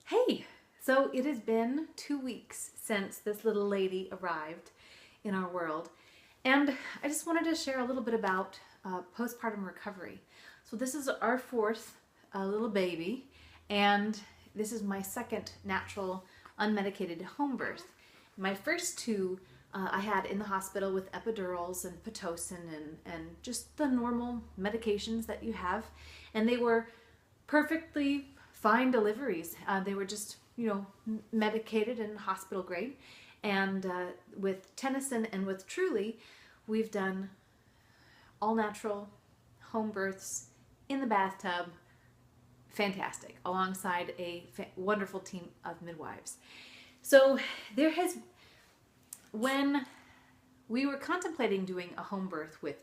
Hey, so it has been 2 weeks since this little lady arrived in our world, and I just wanted to share a little bit about postpartum recovery. So this is our fourth little baby, and this is my second natural unmedicated home birth. My first two I had in the hospital with epidurals and Pitocin and just the normal medications that you have, and they were perfectly fine deliveries. They were just, medicated and hospital grade. And with Tennyson and with Truly, we've done all natural home births in the bathtub, fantastic, alongside a wonderful team of midwives. So when we were contemplating doing a home birth with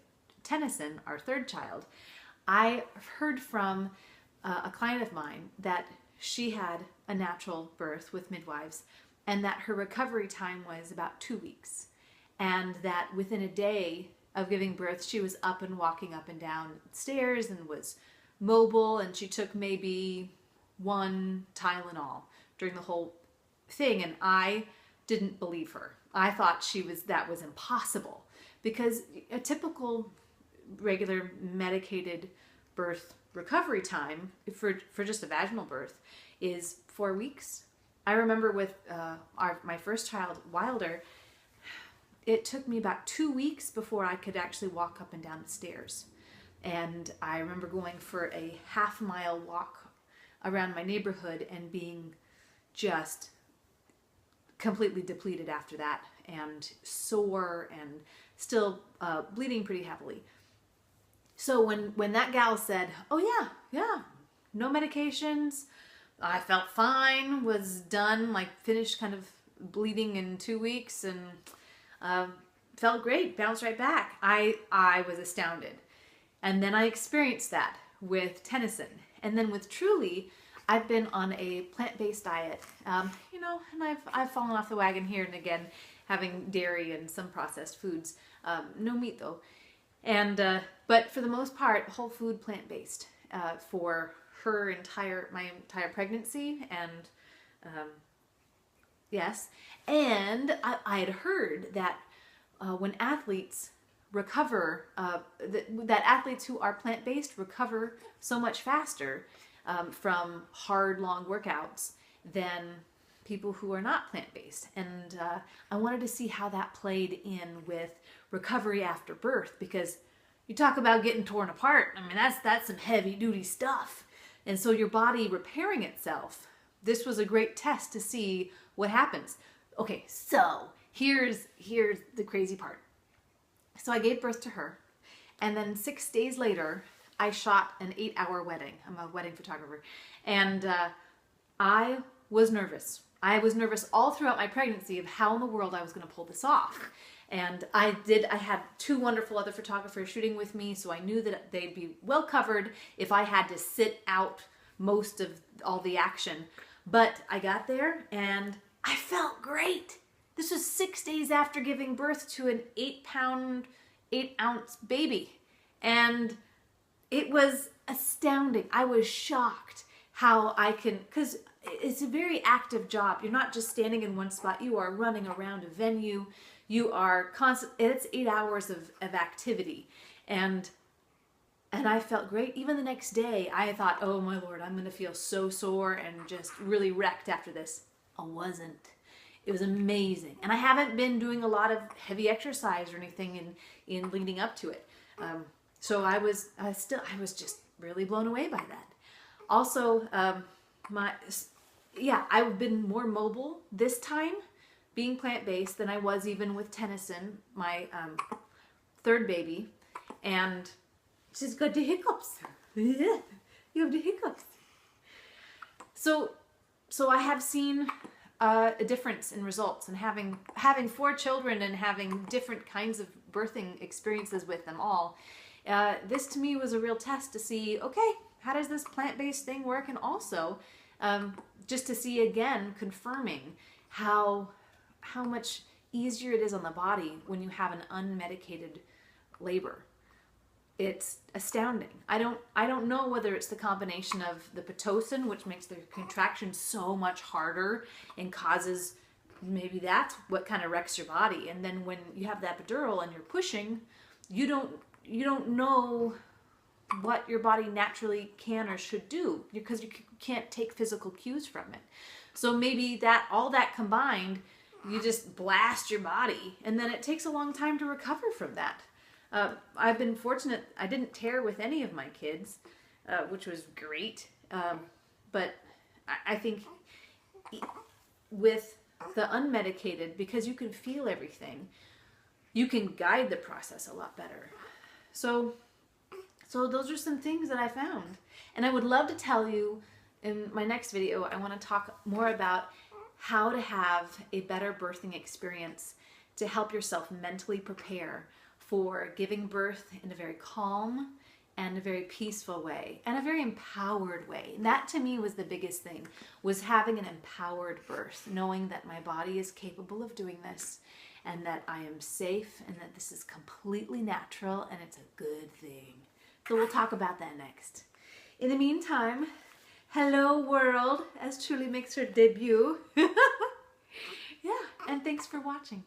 Tennyson, our third child, I heard from a client of mine that she had a natural birth with midwives and that her recovery time was about 2 weeks, and that within a day of giving birth she was up and walking up and down stairs and was mobile, and she took maybe one Tylenol during the whole thing. And I didn't believe her. I thought that was impossible, because a typical regular medicated birth recovery time for just a vaginal birth is 4 weeks. I remember with my first child, Wilder, it took me about 2 weeks before I could actually walk up and down the stairs. And I remember going for a half-mile walk around my neighborhood and being just completely depleted after that, and sore and still bleeding pretty heavily. So when that gal said, "Oh yeah, no medications," I felt fine, was done, finished kind of bleeding in 2 weeks, and felt great, bounced right back. I was astounded. And then I experienced that with Tennyson. And then with Truly, I've been on a plant-based diet, and I've fallen off the wagon here and again, having dairy and some processed foods. No meat though. And but for the most part, whole food, plant-based for my entire pregnancy, and yes. And I had heard that when athletes recover, that athletes who are plant-based recover so much faster from hard, long workouts than people who are not plant-based. And I wanted to see how that played in with recovery after birth, because you talk about getting torn apart. I mean, that's some heavy-duty stuff. And so your body repairing itself, this was a great test to see what happens. Okay, so here's the crazy part. So I gave birth to her, and then 6 days later, I shot an 8-hour wedding. I'm a wedding photographer. And I was nervous. I was nervous all throughout my pregnancy of how in the world I was going to pull this off. And I had 2 wonderful other photographers shooting with me, so I knew that they'd be well covered if I had to sit out most of all the action. But I got there and I felt great. This was 6 days after giving birth to an 8-pound, 8-ounce baby. And it was astounding. I was shocked how because it's a very active job. You're not just standing in one spot. You are running around a venue. You are it's 8 hours of activity. And I felt great. Even the next day, I thought, oh my Lord, I'm going to feel so sore and just really wrecked after this. I wasn't. It was amazing. And I haven't been doing a lot of heavy exercise or anything in leading up to it. So I was just really blown away by that. Also, I've been more mobile this time being plant-based than I was even with Tennyson, my third baby. And she's got the hiccups. You have the hiccups. So I have seen a difference in results, and having 4 children and having different kinds of birthing experiences with them all. This to me was a real test to see, okay, how does this plant-based thing work? And also just to see, again, confirming how much easier it is on the body when you have an unmedicated labor. it's astounding. I don't know whether it's the combination of the Pitocin, which makes the contraction so much harder and causes, maybe that's what kind of wrecks your body. And then when you have the epidural and you're pushing, you don't know what your body naturally can or should do because you can't take physical cues from it. So maybe that all that combined, you just blast your body, and then it takes a long time to recover from that. I've been fortunate, I didn't tear with any of my kids, which was great. But I think with the unmedicated, because you can feel everything, you can guide the process a lot better. So those are some things that I found. And I would love to tell you in my next video, I want to talk more about how to have a better birthing experience to help yourself mentally prepare for giving birth in a very calm and a very peaceful way and a very empowered way. And that to me was the biggest thing, was having an empowered birth, knowing that my body is capable of doing this and that I am safe and that this is completely natural and it's a good thing. So we'll talk about that next. In the meantime, hello world, as Truly makes her debut. Yeah, and thanks for watching.